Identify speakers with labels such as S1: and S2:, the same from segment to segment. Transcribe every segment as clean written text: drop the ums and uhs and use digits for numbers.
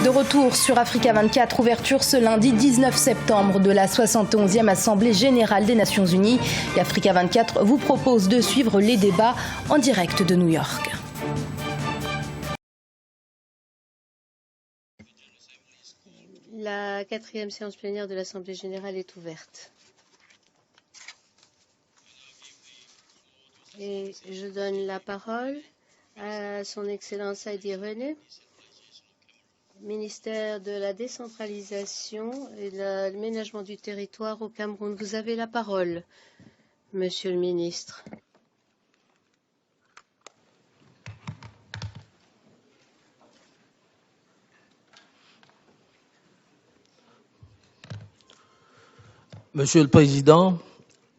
S1: De retour sur Africa 24, ouverture ce lundi 19 septembre de la 71e Assemblée Générale des Nations Unies. Et Africa 24 vous propose de suivre les débats en direct de New York.
S2: La 4e séance plénière de l'Assemblée Générale est ouverte. Et je donne la parole à son Excellence Heidi René, ministère de la décentralisation et de l'aménagement du territoire au Cameroun. Vous avez la parole, Monsieur le ministre.
S3: Monsieur le Président,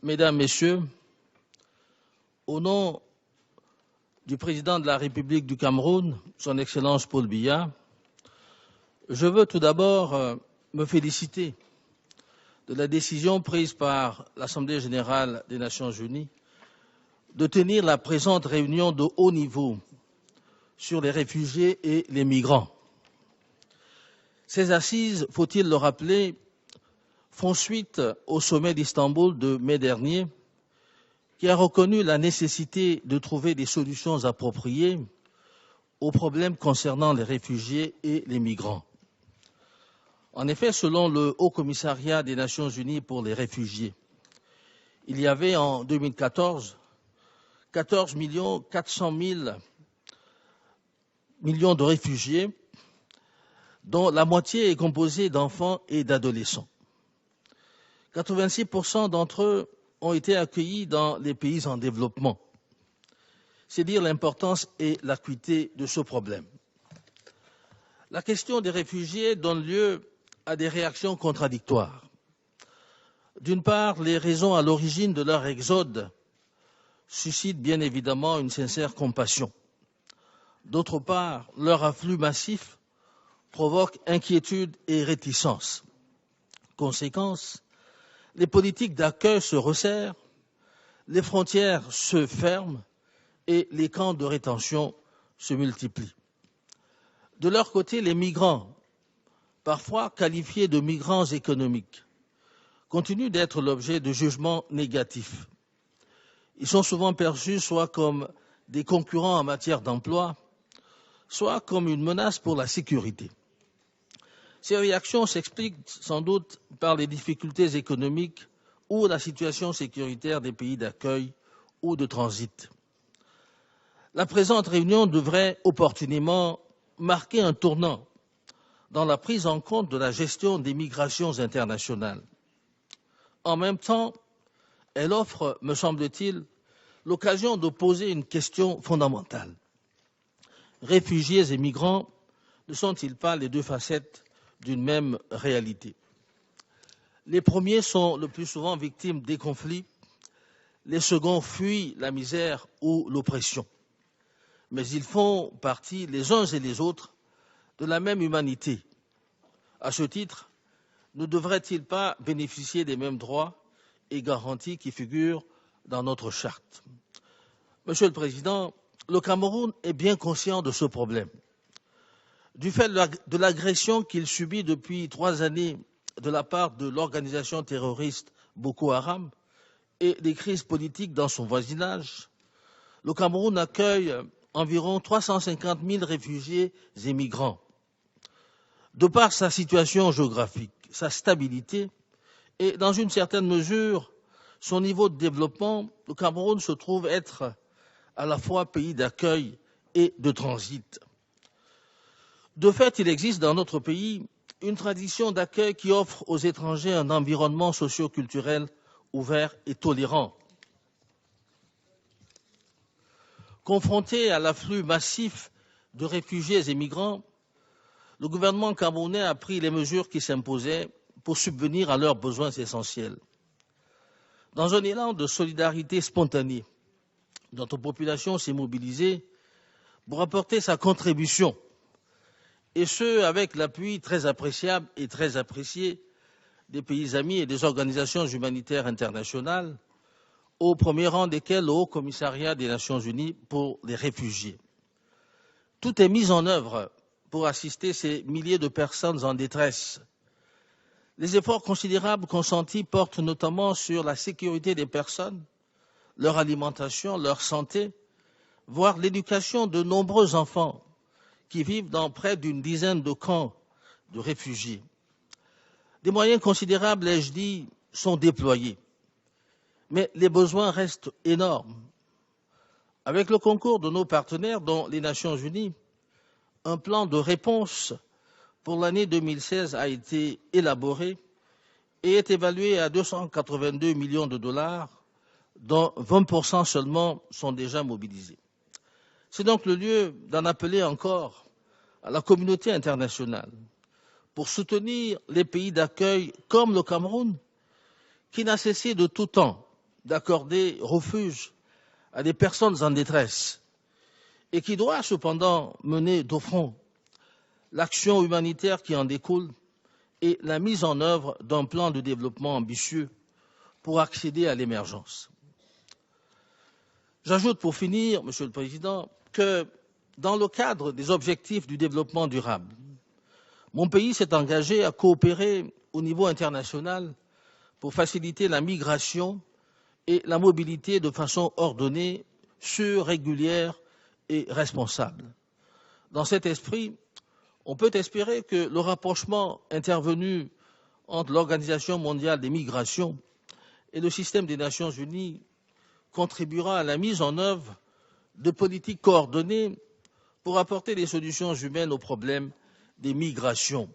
S3: Mesdames, Messieurs, au nom du Président de la République du Cameroun, Son Excellence Paul Biya, je veux tout d'abord me féliciter de la décision prise par l'Assemblée générale des Nations unies de tenir la présente réunion de haut niveau sur les réfugiés et les migrants. Ces assises, faut-il le rappeler, font suite au sommet d'Istanbul de mai dernier, qui a reconnu la nécessité de trouver des solutions appropriées aux problèmes concernant les réfugiés et les migrants. En effet, selon le Haut Commissariat des Nations Unies pour les réfugiés, il y avait en 2014 14 400 000 millions de réfugiés, dont la moitié est composée d'enfants et d'adolescents. 86% d'entre eux ont été accueillis dans les pays en développement. C'est dire l'importance et l'acuité de ce problème. La question des réfugiés donne lieu à des réactions contradictoires. D'une part, les raisons à l'origine de leur exode suscitent bien évidemment une sincère compassion. D'autre part, leur afflux massif provoque inquiétude et réticence. Conséquence, les politiques d'accueil se resserrent, les frontières se ferment et les camps de rétention se multiplient. De leur côté, les migrants, parfois qualifiés de migrants économiques, continuent d'être l'objet de jugements négatifs. Ils sont souvent perçus soit comme des concurrents en matière d'emploi, soit comme une menace pour la sécurité. Ces réactions s'expliquent sans doute par les difficultés économiques ou la situation sécuritaire des pays d'accueil ou de transit. La présente réunion devrait opportunément marquer un tournant dans la prise en compte de la gestion des migrations internationales. En même temps, elle offre, me semble-t-il, l'occasion de poser une question fondamentale. Réfugiés et migrants ne sont-ils pas les deux facettes d'une même réalité? Les premiers sont le plus souvent victimes des conflits, les seconds fuient la misère ou l'oppression. Mais ils font partie, les uns et les autres, de la même humanité. À ce titre, ne devraient-ils pas bénéficier des mêmes droits et garanties qui figurent dans notre charte? Monsieur le Président, le Cameroun est bien conscient de ce problème. Du fait de l'agression qu'il subit depuis 3 années de la part de l'organisation terroriste Boko Haram et des crises politiques dans son voisinage, le Cameroun accueille environ 350 000 réfugiés et migrants. De par sa situation géographique, sa stabilité et, dans une certaine mesure, son niveau de développement, le Cameroun se trouve être à la fois pays d'accueil et de transit. De fait, il existe dans notre pays une tradition d'accueil qui offre aux étrangers un environnement socio-culturel ouvert et tolérant. Confronté à l'afflux massif de réfugiés et migrants, le gouvernement camerounais a pris les mesures qui s'imposaient pour subvenir à leurs besoins essentiels. Dans un élan de solidarité spontanée, notre population s'est mobilisée pour apporter sa contribution, et ce, avec l'appui très appréciable et très apprécié des pays amis et des organisations humanitaires internationales, au premier rang desquels le Haut Commissariat des Nations Unies pour les réfugiés. Tout est mis en œuvre pour assister ces milliers de personnes en détresse. Les efforts considérables consentis portent notamment sur la sécurité des personnes, leur alimentation, leur santé, voire l'éducation de nombreux enfants qui vivent dans près d'une dizaine de camps de réfugiés. Des moyens considérables, ai-je dit, sont déployés, mais les besoins restent énormes. Avec le concours de nos partenaires, dont les Nations Unies, un plan de réponse pour l'année 2016 a été élaboré et est évalué à 282 millions de dollars, dont 20% seulement sont déjà mobilisés. C'est donc le lieu d'en appeler encore à la communauté internationale pour soutenir les pays d'accueil comme le Cameroun, qui n'a cessé de tout temps d'accorder refuge à des personnes en détresse et qui doit cependant mener de front l'action humanitaire qui en découle et la mise en œuvre d'un plan de développement ambitieux pour accéder à l'émergence. J'ajoute pour finir, Monsieur le Président, que dans le cadre des objectifs du développement durable, mon pays s'est engagé à coopérer au niveau international pour faciliter la migration et la mobilité de façon ordonnée, sûre, régulière et responsable. Dans cet esprit, on peut espérer que le rapprochement intervenu entre l'Organisation mondiale des migrations et le système des Nations unies contribuera à la mise en œuvre de politiques coordonnées pour apporter des solutions humaines aux problèmes des migrations.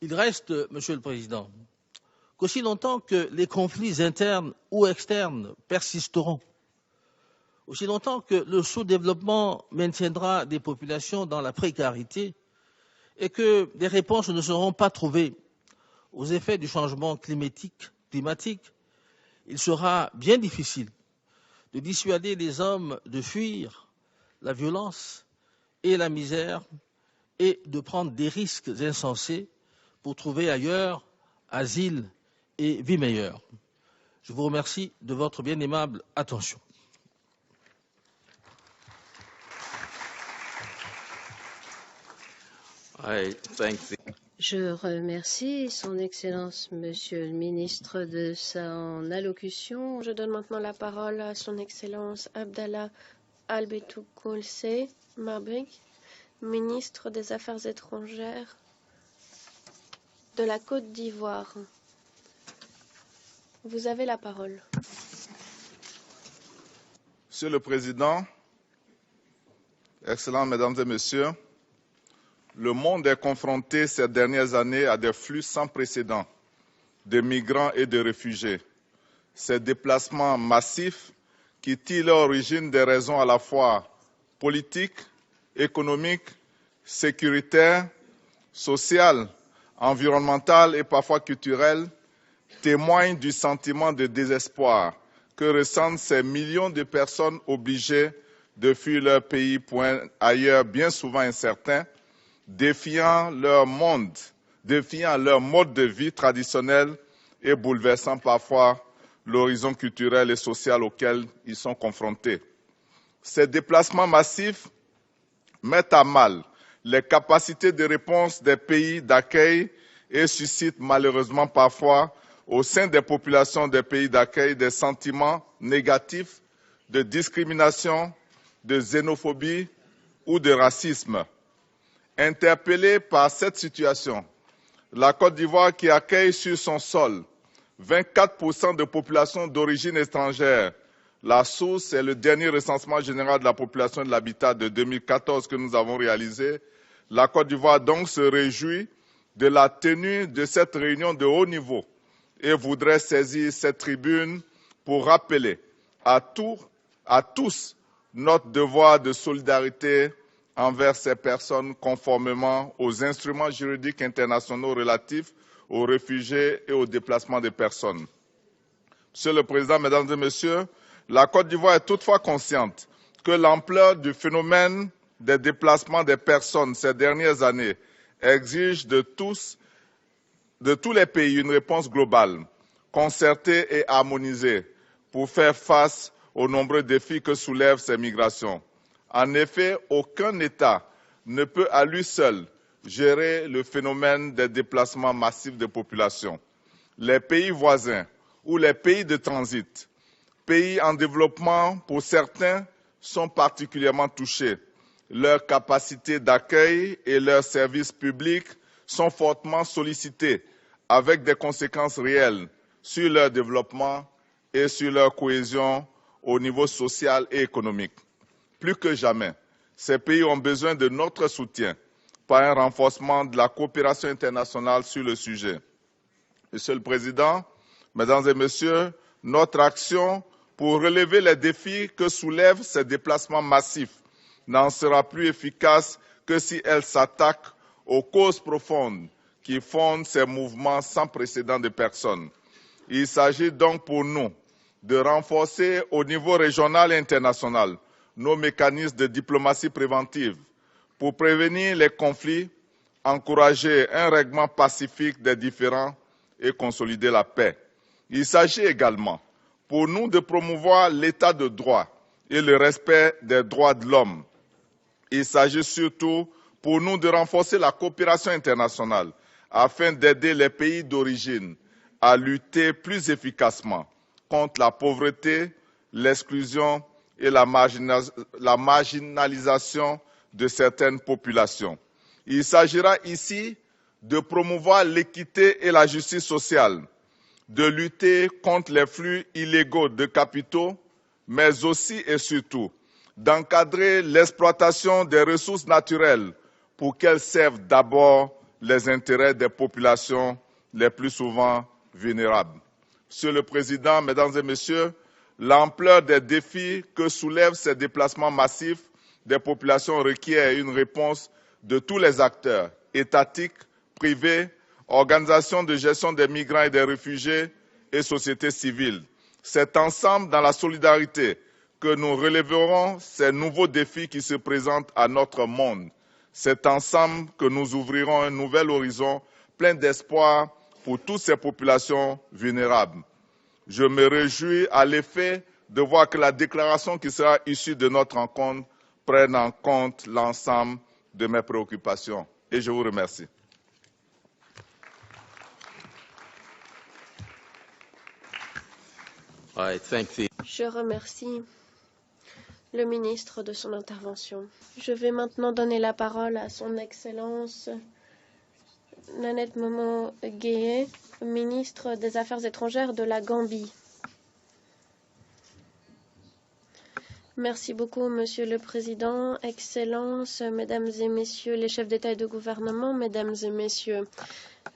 S3: Il reste, Monsieur le Président, qu'aussi longtemps que les conflits internes ou externes persisteront, aussi longtemps que le sous-développement maintiendra des populations dans la précarité et que des réponses ne seront pas trouvées aux effets du changement climatique, il sera bien difficile de dissuader les hommes de fuir la violence et la misère et de prendre des risques insensés pour trouver ailleurs asile et vie meilleure. Je vous remercie de votre bien aimable attention.
S2: Je remercie Son Excellence Monsieur le Ministre de son allocution. Je donne maintenant la parole à Son Excellence Abdallah Albetou Koulsé Mabrik, ministre des Affaires étrangères de la Côte d'Ivoire. Vous avez la parole.
S4: Monsieur le Président, Excellences Mesdames et Messieurs, le monde est confronté ces dernières années à des flux sans précédent de migrants et de réfugiés. Ces déplacements massifs qui tirent leur origine des raisons à la fois politiques, économiques, sécuritaires, sociales, environnementales et parfois culturelles témoignent du sentiment de désespoir que ressentent ces millions de personnes obligées de fuir leur pays pour un ailleurs bien souvent incertain, défiant leur mode de vie traditionnel et bouleversant parfois l'horizon culturel et social auquel ils sont confrontés. Ces déplacements massifs mettent à mal les capacités de réponse des pays d'accueil et suscitent malheureusement parfois au sein des populations des pays d'accueil des sentiments négatifs de discrimination, de xénophobie ou de racisme. Interpellée par cette situation, la Côte d'Ivoire, qui accueille sur son sol 24% de population d'origine étrangère, la source est le dernier recensement général de la population et de l'habitat de 2014 que nous avons réalisé. La Côte d'Ivoire donc se réjouit de la tenue de cette réunion de haut niveau et voudrait saisir cette tribune pour rappeler à tous notre devoir de solidarité envers ces personnes conformément aux instruments juridiques internationaux relatifs aux réfugiés et au déplacement des personnes. Monsieur le Président, Mesdames et Messieurs, la Côte d'Ivoire est toutefois consciente que l'ampleur du phénomène des déplacements des personnes ces dernières années exige de tous les pays une réponse globale, concertée et harmonisée pour faire face aux nombreux défis que soulèvent ces migrations. En effet, aucun État ne peut à lui seul gérer le phénomène des déplacements massifs de population. Les pays voisins ou les pays de transit, pays en développement pour certains, sont particulièrement touchés. Leur capacité d'accueil et leurs services publics sont fortement sollicités, avec des conséquences réelles sur leur développement et sur leur cohésion au niveau social et économique. Plus que jamais, ces pays ont besoin de notre soutien par un renforcement de la coopération internationale sur le sujet. Monsieur le Président, Mesdames et Messieurs, notre action pour relever les défis que soulèvent ces déplacements massifs n'en sera plus efficace que si elle s'attaque aux causes profondes qui fondent ces mouvements sans précédent de personnes. Il s'agit donc pour nous de renforcer au niveau régional et international nos mécanismes de diplomatie préventive pour prévenir les conflits, encourager un règlement pacifique des différends et consolider la paix. Il s'agit également pour nous de promouvoir l'état de droit et le respect des droits de l'homme. Il s'agit surtout pour nous de renforcer la coopération internationale afin d'aider les pays d'origine à lutter plus efficacement contre la pauvreté, l'exclusion et la marginalisation de certaines populations. Il s'agira ici de promouvoir l'équité et la justice sociale, de lutter contre les flux illégaux de capitaux, mais aussi et surtout d'encadrer l'exploitation des ressources naturelles pour qu'elles servent d'abord les intérêts des populations les plus souvent vulnérables. Monsieur le Président, Mesdames et Messieurs, l'ampleur des défis que soulèvent ces déplacements massifs des populations requiert une réponse de tous les acteurs, étatiques, privés, organisations de gestion des migrants et des réfugiés et sociétés civiles. C'est ensemble dans la solidarité que nous relèverons ces nouveaux défis qui se présentent à notre monde. C'est ensemble que nous ouvrirons un nouvel horizon plein d'espoir pour toutes ces populations vulnérables. Je me réjouis à l'effet de voir que la déclaration qui sera issue de notre rencontre prenne en compte l'ensemble de mes préoccupations. Et je vous remercie.
S2: Je remercie le ministre de son intervention. Je vais maintenant donner la parole à son Excellence Nanette Momo Gueye, ministre des Affaires étrangères de la Gambie. Merci beaucoup, Monsieur le Président, Excellences, Mesdames et Messieurs les chefs d'État et de gouvernement, Mesdames et Messieurs.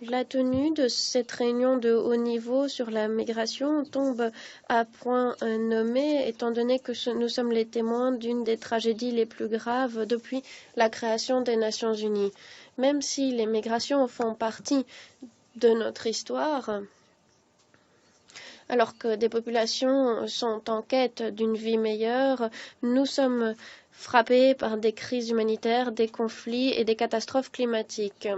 S2: La tenue de cette réunion de haut niveau sur la migration tombe à point nommé, étant donné que nous sommes les témoins d'une des tragédies les plus graves depuis la création des Nations Unies. Même si les migrations font partie de notre histoire, alors que des populations sont en quête d'une vie meilleure, nous sommes frappés par des crises humanitaires, des conflits et des catastrophes climatiques.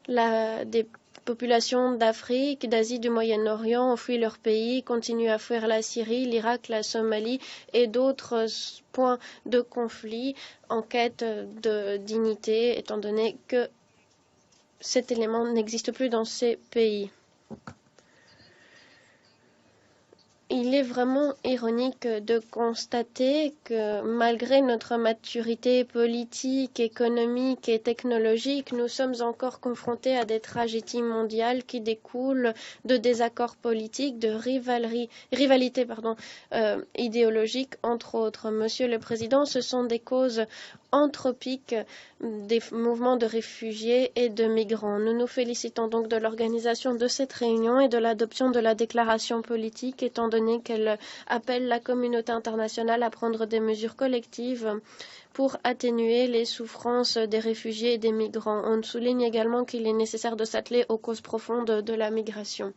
S2: Des populations d'Afrique, d'Asie, du Moyen-Orient ont fui leur pays, continuent à fuir la Syrie, l'Irak, la Somalie et d'autres points de conflit en quête de dignité, étant donné que cet élément n'existe plus dans ces pays. Il est vraiment ironique de constater que malgré notre maturité politique, économique et technologique, nous sommes encore confrontés à des tragédies mondiales qui découlent de désaccords politiques, de rivalités idéologiques, entre autres. Monsieur le Président, ce sont des causes anthropiques des mouvements de réfugiés et de migrants. Nous nous félicitons donc de l'organisation de cette réunion et de l'adoption de la déclaration politique, étant donné qu'elle appelle la communauté internationale à prendre des mesures collectives pour atténuer les souffrances des réfugiés et des migrants. On souligne également qu'il est nécessaire de s'atteler aux causes profondes de la migration.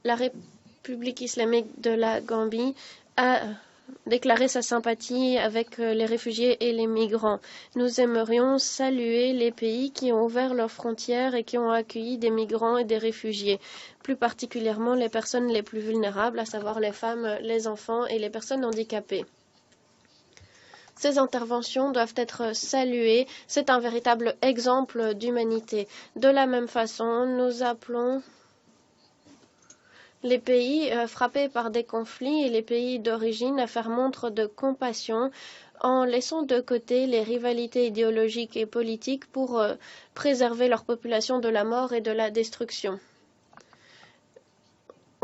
S2: La République islamique de la Gambie a déclarer sa sympathie avec les réfugiés et les migrants. Nous aimerions saluer les pays qui ont ouvert leurs frontières et qui ont accueilli des migrants et des réfugiés, plus particulièrement les personnes les plus vulnérables, à savoir les femmes, les enfants et les personnes handicapées. Ces interventions doivent être saluées. C'est un véritable exemple d'humanité. De la même façon, nous appelons les pays frappés par des conflits et les pays d'origine à faire montre de compassion en laissant de côté les rivalités idéologiques et politiques pour préserver leur population de la mort et de la destruction.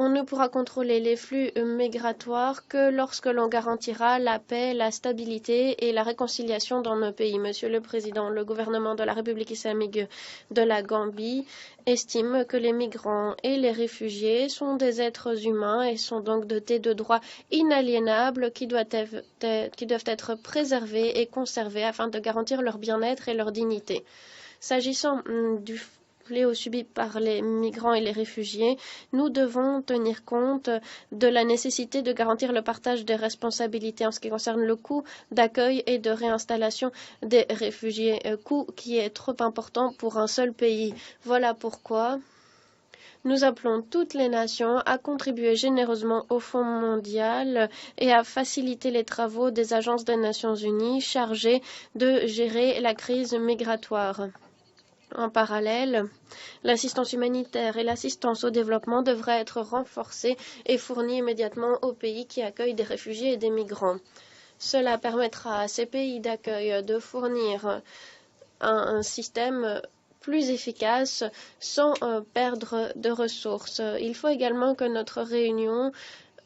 S2: On ne pourra contrôler les flux migratoires que lorsque l'on garantira la paix, la stabilité et la réconciliation dans nos pays. Monsieur le Président, le gouvernement de la République islamique de la Gambie estime que les migrants et les réfugiés sont des êtres humains et sont donc dotés de droits inaliénables qui doivent être préservés et conservés afin de garantir leur bien-être et leur dignité. S'agissant du fléau subi par les migrants et les réfugiés, nous devons tenir compte de la nécessité de garantir le partage des responsabilités en ce qui concerne le coût d'accueil et de réinstallation des réfugiés, coût qui est trop important pour un seul pays. Voilà pourquoi nous appelons toutes les nations à contribuer généreusement au Fonds mondial et à faciliter les travaux des agences des Nations Unies chargées de gérer la crise migratoire. En parallèle, l'assistance humanitaire et l'assistance au développement devraient être renforcées et fournies immédiatement aux pays qui accueillent des réfugiés et des migrants. Cela permettra à ces pays d'accueil de fournir un système plus efficace sans perdre de ressources. Il faut également que notre réunion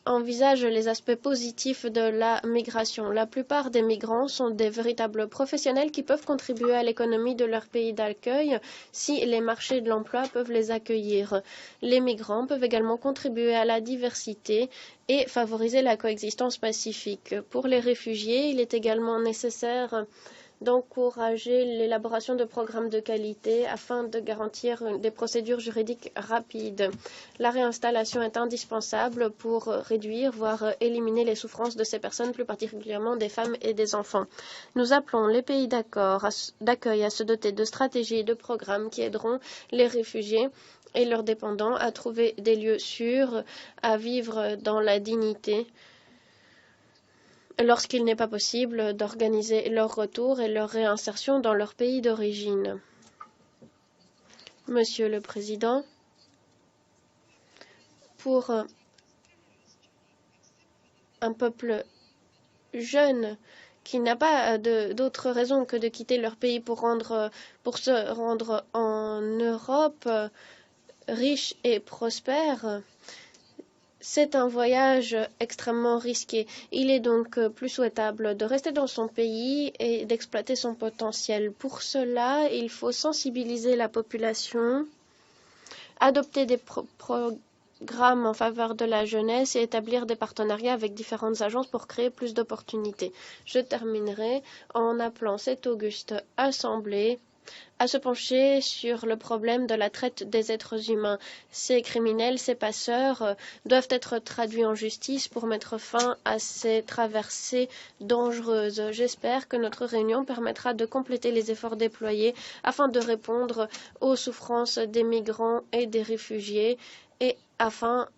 S2: envisage les aspects positifs de la migration. La plupart des migrants sont des véritables professionnels qui peuvent contribuer à l'économie de leur pays d'accueil si les marchés de l'emploi peuvent les accueillir. Les migrants peuvent également contribuer à la diversité et favoriser la coexistence pacifique. Pour les réfugiés, il est également nécessaire d'encourager l'élaboration de programmes de qualité afin de garantir des procédures juridiques rapides. La réinstallation est indispensable pour réduire, voire éliminer les souffrances de ces personnes, plus particulièrement des femmes et des enfants. Nous appelons les pays d'accueil à se doter de stratégies et de programmes qui aideront les réfugiés et leurs dépendants à trouver des lieux sûrs, à vivre dans la dignité, lorsqu'il n'est pas possible d'organiser leur retour et leur réinsertion dans leur pays d'origine. Monsieur le Président, pour un peuple jeune qui n'a pas d'autre raison que de quitter leur pays pour se rendre en Europe riche et prospère, c'est un voyage extrêmement risqué. Il est donc plus souhaitable de rester dans son pays et d'exploiter son potentiel. Pour cela, il faut sensibiliser la population, adopter des programmes en faveur de la jeunesse et établir des partenariats avec différentes agences pour créer plus d'opportunités. Je terminerai en appelant cette auguste assemblée à se pencher sur le problème de la traite des êtres humains. Ces criminels, ces passeurs doivent être traduits en justice pour mettre fin à ces traversées dangereuses. J'espère que notre réunion permettra de compléter les efforts déployés afin de répondre aux souffrances des migrants et des réfugiés et afin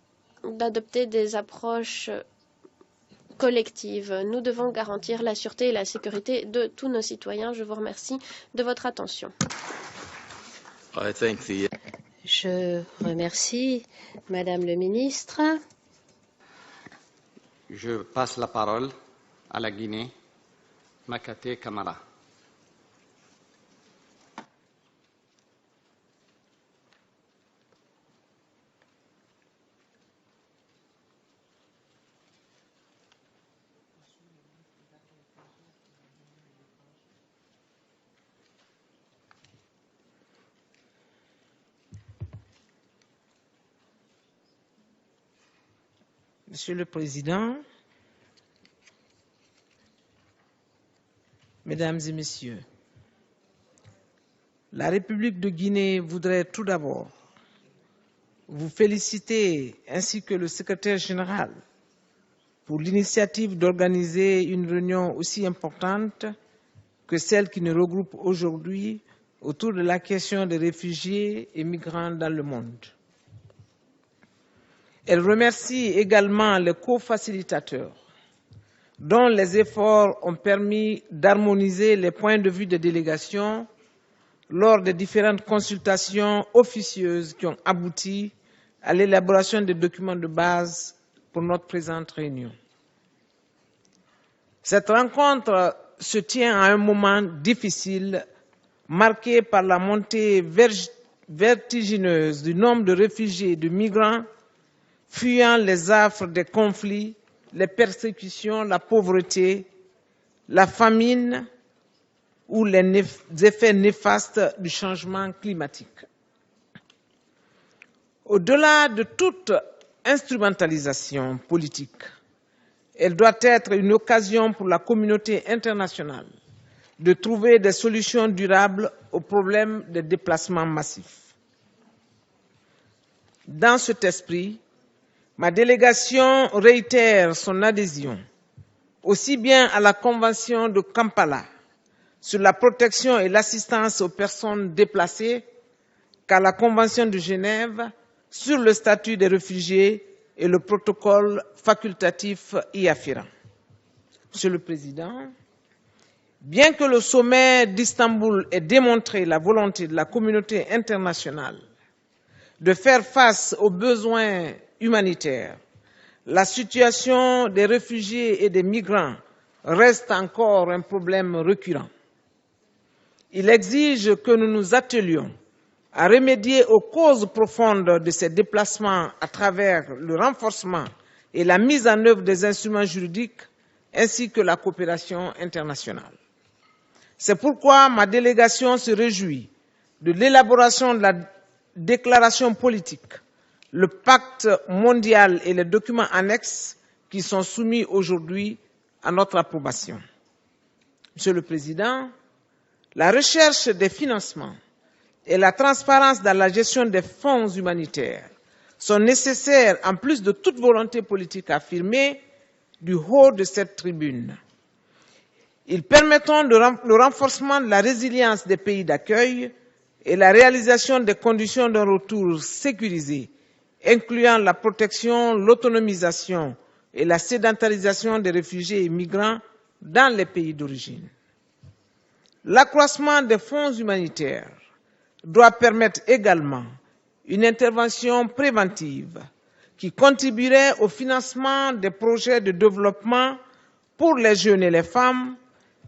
S2: d'adopter des approches collective. Nous devons garantir la sûreté et la sécurité de tous nos citoyens. Je vous remercie de votre attention.
S5: Je remercie Madame le ministre.
S6: Je passe la parole à la Guinée, Makate Camara.
S7: Monsieur le Président, Mesdames et Messieurs, la République de Guinée voudrait tout d'abord vous féliciter ainsi que le secrétaire général pour l'initiative d'organiser une réunion aussi importante que celle qui nous regroupe aujourd'hui autour de la question des réfugiés et migrants dans le monde. Elle remercie également les co-facilitateurs, dont les efforts ont permis d'harmoniser les points de vue des délégations lors des différentes consultations officieuses qui ont abouti à l'élaboration des documents de base pour notre présente réunion. Cette rencontre se tient à un moment difficile, marqué par la montée vertigineuse du nombre de réfugiés et de migrants fuyant les affres des conflits, les persécutions, la pauvreté, la famine ou les effets néfastes du changement climatique. Au-delà de toute instrumentalisation politique, elle doit être une occasion pour la communauté internationale de trouver des solutions durables aux problèmes des déplacements massifs. Dans cet esprit, ma délégation réitère son adhésion aussi bien à la Convention de Kampala sur la protection et l'assistance aux personnes déplacées qu'à la Convention de Genève sur le statut des réfugiés et le protocole facultatif y afférent. Monsieur le Président, bien que le sommet d'Istanbul ait démontré la volonté de la communauté internationale de faire face aux besoins humanitaires, la situation des réfugiés et des migrants reste encore un problème récurrent. Il exige que nous nous attelions à remédier aux causes profondes de ces déplacements à travers le renforcement et la mise en œuvre des instruments juridiques ainsi que la coopération internationale. C'est pourquoi ma délégation se réjouit de l'élaboration de la déclaration politique, le pacte mondial et les documents annexes qui sont soumis aujourd'hui à notre approbation. Monsieur le Président, la recherche des financements et la transparence dans la gestion des fonds humanitaires sont nécessaires en plus de toute volonté politique affirmée du haut de cette tribune. Ils permettront le renforcement de la résilience des pays d'accueil et la réalisation des conditions d'un retour sécurisé, incluant la protection, l'autonomisation et la sédentarisation des réfugiés et migrants dans les pays d'origine. L'accroissement des fonds humanitaires doit permettre également une intervention préventive qui contribuerait au financement des projets de développement pour les jeunes et les femmes,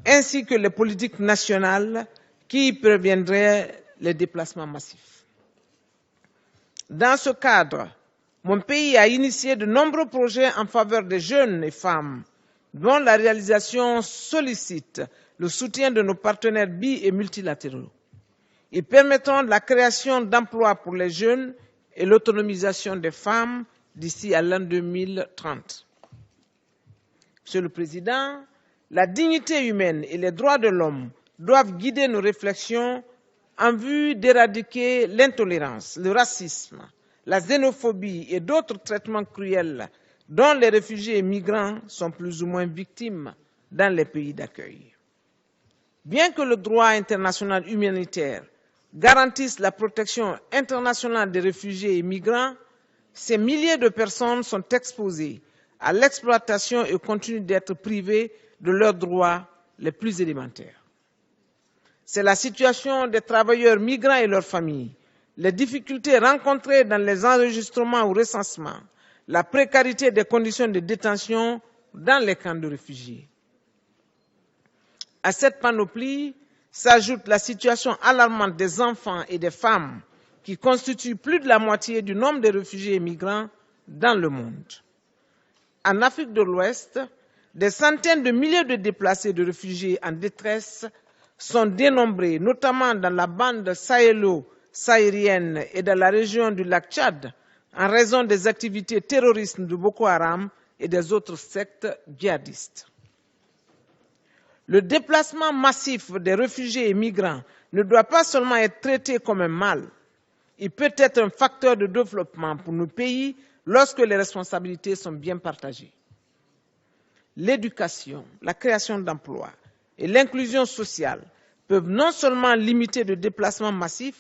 S7: ainsi que les politiques nationales qui préviendraient les déplacements massifs. Dans ce cadre, mon pays a initié de nombreux projets en faveur des jeunes et femmes, dont la réalisation sollicite le soutien de nos partenaires bi- et multilatéraux. Ils permettront la création d'emplois pour les jeunes et l'autonomisation des femmes d'ici à l'an 2030. Monsieur le Président, la dignité humaine et les droits de l'homme doivent guider nos réflexions en vue d'éradiquer l'intolérance, le racisme, la xénophobie et d'autres traitements cruels dont les réfugiés et migrants sont plus ou moins victimes dans les pays d'accueil. Bien que le droit international humanitaire garantisse la protection internationale des réfugiés et migrants, ces milliers de personnes sont exposées à l'exploitation et continuent d'être privées de leurs droits les plus élémentaires. C'est la situation des travailleurs migrants et leurs familles, les difficultés rencontrées dans les enregistrements ou recensements, la précarité des conditions de détention dans les camps de réfugiés. À cette panoplie s'ajoute la situation alarmante des enfants et des femmes qui constituent plus de la moitié du nombre de réfugiés et migrants dans le monde. En Afrique de l'Ouest, des centaines de milliers de déplacés et de réfugiés en détresse sont dénombrés, notamment dans la bande sahélo-saharienne et dans la région du lac Tchad, en raison des activités terroristes de Boko Haram et des autres sectes djihadistes. Le déplacement massif des réfugiés et migrants ne doit pas seulement être traité comme un mal, il peut être un facteur de développement pour nos pays lorsque les responsabilités sont bien partagées. L'éducation, la création d'emplois et l'inclusion sociale peuvent non seulement limiter le déplacement massif,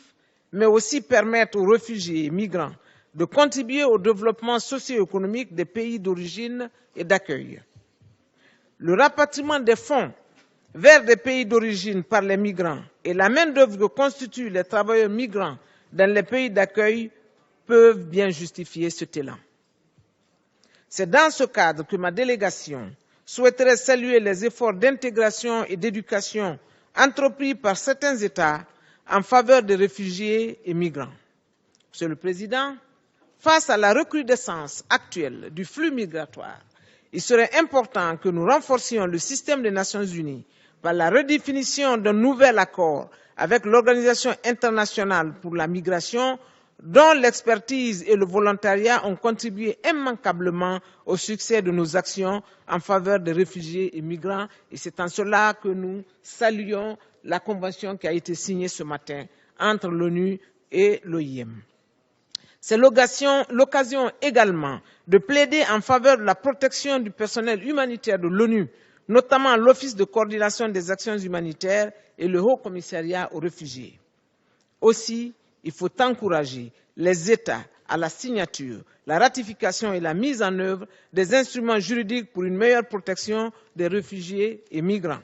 S7: mais aussi permettre aux réfugiés et migrants de contribuer au développement socio-économique des pays d'origine et d'accueil. le rapatriement des fonds vers des pays d'origine par les migrants et la main-d'œuvre que constituent les travailleurs migrants dans les pays d'accueil peuvent bien justifier cet élan. C'est dans ce cadre que ma délégation souhaiterait saluer les efforts d'intégration et d'éducation entrepris par certains États en faveur des réfugiés et migrants. Monsieur le Président, face à la recrudescence actuelle du flux migratoire, il serait important que nous renforcions le système des Nations Unies par la redéfinition d'un nouvel accord avec l'Organisation internationale pour la migration, dont l'expertise et le volontariat ont contribué immanquablement au succès de nos actions en faveur des réfugiés et migrants. Et c'est en cela que nous saluons la convention qui a été signée ce matin entre l'ONU et l'OIM. C'est l'occasion également de plaider en faveur de la protection du personnel humanitaire de l'ONU, notamment l'Office de coordination des actions humanitaires et le Haut Commissariat aux réfugiés. Aussi, il faut encourager les États à la signature, la ratification et la mise en œuvre des instruments juridiques pour une meilleure protection des réfugiés et migrants.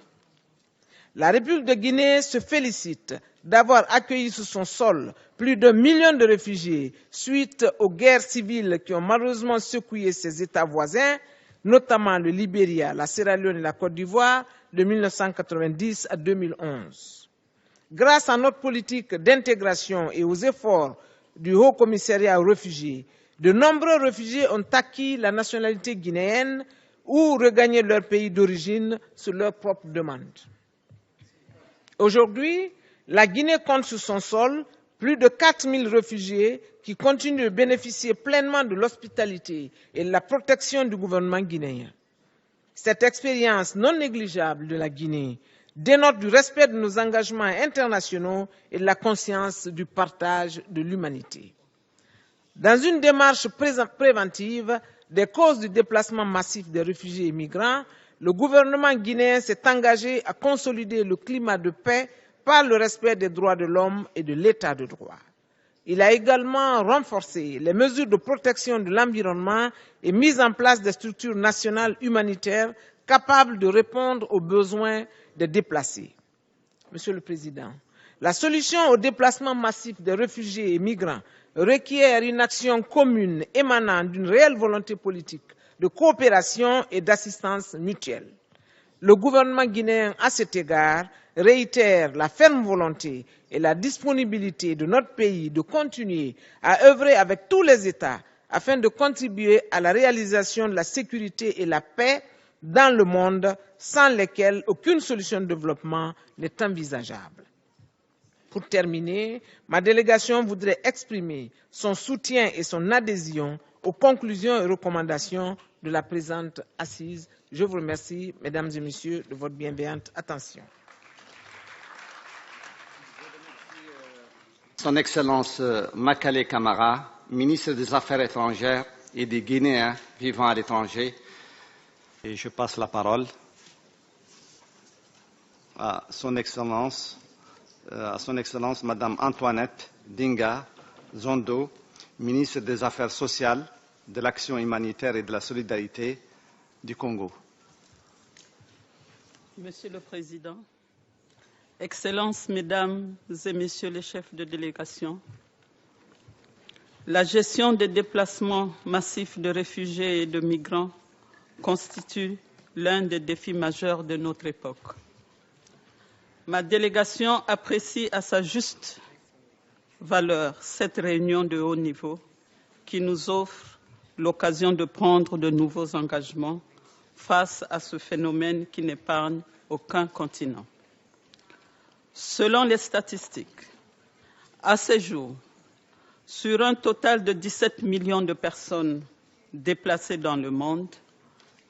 S7: La République de Guinée se félicite d'avoir accueilli sur son sol plus d'1 million de réfugiés suite aux guerres civiles qui ont malheureusement secoué ses États voisins, notamment le Libéria, la Sierra Leone et la Côte d'Ivoire, de 1990 à 2011. Grâce à notre politique d'intégration et aux efforts du Haut Commissariat aux réfugiés, de nombreux réfugiés ont acquis la nationalité guinéenne ou regagné leur pays d'origine sur leur propre demande. Aujourd'hui, la Guinée compte sur son sol plus de 4 000 réfugiés qui continuent de bénéficier pleinement de l'hospitalité et de la protection du gouvernement guinéen. Cette expérience non négligeable de la Guinée dénote du respect de nos engagements internationaux et de la conscience du partage de l'humanité. Dans une démarche préventive des causes du déplacement massif des réfugiés et migrants, le gouvernement guinéen s'est engagé à consolider le climat de paix par le respect des droits de l'homme et de l'état de droit. Il a également renforcé les mesures de protection de l'environnement et mis en place des structures nationales humanitaires capables de répondre aux besoins des déplacés. Monsieur le Président, la solution au déplacement massif des réfugiés et migrants requiert une action commune émanant d'une réelle volonté politique, de coopération et d'assistance mutuelle. Le gouvernement guinéen, à cet égard, réitère la ferme volonté et la disponibilité de notre pays de continuer à œuvrer avec tous les États afin de contribuer à la réalisation de la sécurité et la paix dans le monde, sans lesquelles aucune solution de développement n'est envisageable. Pour terminer, ma délégation voudrait exprimer son soutien et son adhésion aux conclusions et recommandations de la présente assise. Je vous remercie, Mesdames et Messieurs, de votre bienveillante attention.
S6: Son Excellence Makale Camara, ministre des Affaires étrangères et des Guinéens vivant à l'étranger. Et je passe la parole à Son Excellence Madame Antoinette Dinga Zondo, ministre des Affaires sociales, de l'Action humanitaire et de la solidarité du Congo.
S8: Monsieur le Président, Excellences, Mesdames et Messieurs les chefs de délégation, la gestion des déplacements massifs de réfugiés et de migrants constitue l'un des défis majeurs de notre époque. Ma délégation apprécie à sa juste valeur cette réunion de haut niveau qui nous offre l'occasion de prendre de nouveaux engagements face à ce phénomène qui n'épargne aucun continent. Selon les statistiques, à ce jour, sur un total de 17 millions de personnes déplacées dans le monde,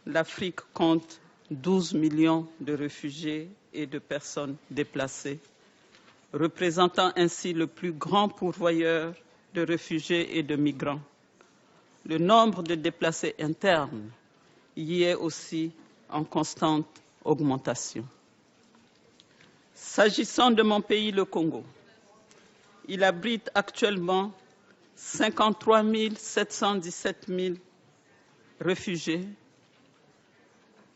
S8: l'Afrique compte 12 millions de réfugiés et de personnes déplacées, représentant ainsi le plus grand pourvoyeur de réfugiés et de migrants. Le nombre de déplacés internes y est aussi en constante augmentation. S'agissant de mon pays, le Congo, il abrite actuellement 53 717 réfugiés,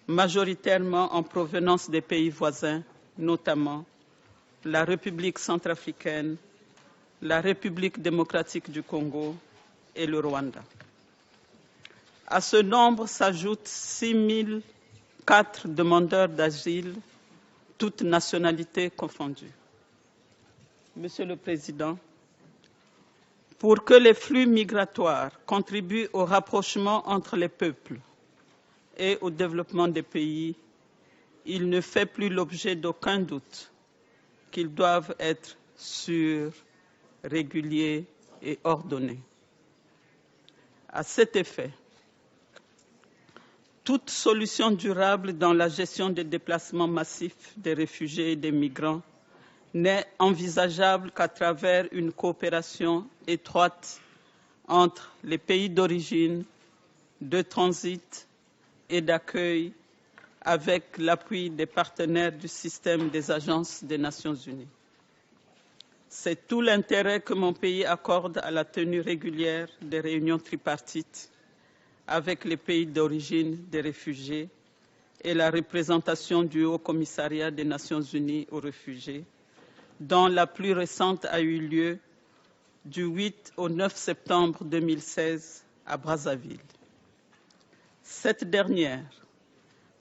S8: majoritairement en provenance des pays voisins, notamment la République centrafricaine, la République démocratique du Congo et le Rwanda. À ce nombre s'ajoutent 6004 demandeurs d'asile, toutes nationalités confondues. Monsieur le Président, pour que les flux migratoires contribuent au rapprochement entre les peuples et au développement des pays, il ne fait plus l'objet d'aucun doute qu'ils doivent être sûrs, réguliers et ordonnés. À cet effet, toute solution durable dans la gestion des déplacements massifs des réfugiés et des migrants n'est envisageable qu'à travers une coopération étroite entre les pays d'origine, de transit et d'accueil, avec l'appui des partenaires du système des agences des Nations Unies. C'est tout l'intérêt que mon pays accorde à la tenue régulière des réunions tripartites avec les pays d'origine des réfugiés et la représentation du Haut Commissariat des Nations Unies aux réfugiés, dont la plus récente a eu lieu du 8 au 9 septembre 2016 à Brazzaville. Cette dernière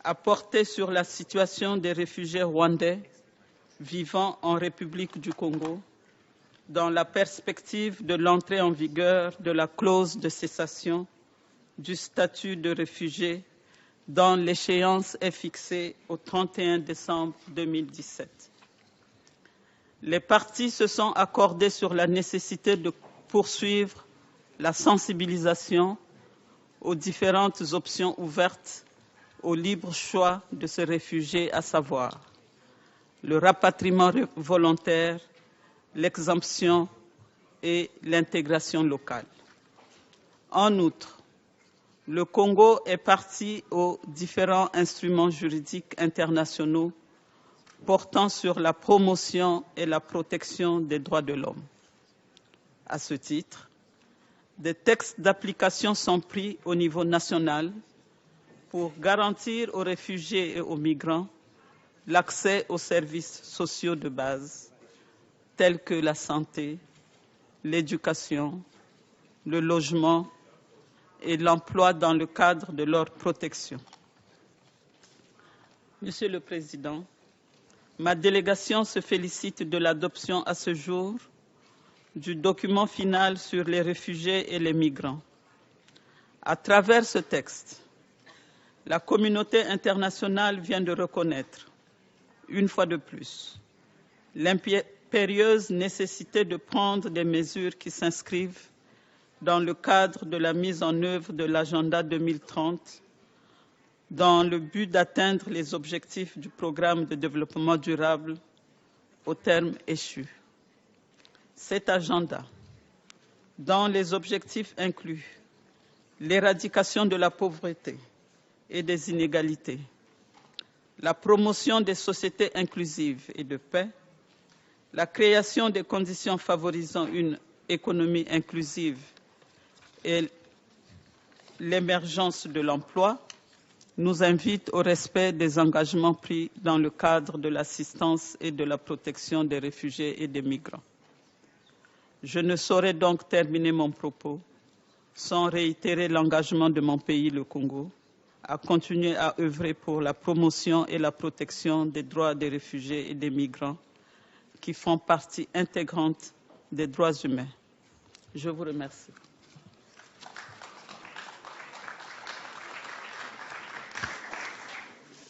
S8: a porté sur la situation des réfugiés rwandais vivant en République du Congo dans la perspective de l'entrée en vigueur de la clause de cessation du statut de réfugié dont l'échéance est fixée au 31 décembre 2017. Les parties se sont accordées sur la nécessité de poursuivre la sensibilisation aux différentes options ouvertes au libre choix de ces réfugiés, à savoir le rapatriement volontaire, l'exemption et l'intégration locale. En outre, le Congo est partie aux différents instruments juridiques internationaux portant sur la promotion et la protection des droits de l'homme. À ce titre, des textes d'application sont pris au niveau national pour garantir aux réfugiés et aux migrants l'accès aux services sociaux de base, tels que la santé, l'éducation, le logement et l'emploi dans le cadre de leur protection. Monsieur le Président, ma délégation se félicite de l'adoption à ce jour du document final sur les réfugiés et les migrants. À travers ce texte, la communauté internationale vient de reconnaître, une fois de plus, l'impérieuse nécessité de prendre des mesures qui s'inscrivent dans le cadre de la mise en œuvre de l'agenda 2030 dans le but d'atteindre les objectifs du programme de développement durable au terme échu. Cet agenda, dont les objectifs incluent l'éradication de la pauvreté et des inégalités, la promotion des sociétés inclusives et de paix, la création des conditions favorisant une économie inclusive et l'émergence de l'emploi, nous invite au respect des engagements pris dans le cadre de l'assistance et de la protection des réfugiés et des migrants. Je ne saurais donc terminer mon propos sans réitérer l'engagement de mon pays, le Congo, à continuer à œuvrer pour la promotion et la protection des droits des réfugiés et des migrants qui font partie intégrante des droits humains. Je vous remercie.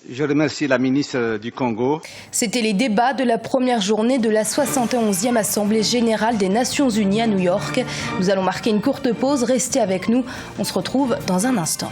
S6: Je remercie la ministre du Congo.
S1: C'était les débats de la première journée de la 71e Assemblée générale des Nations Unies à New York. Nous allons marquer une courte pause. Restez avec nous. On se retrouve dans un instant.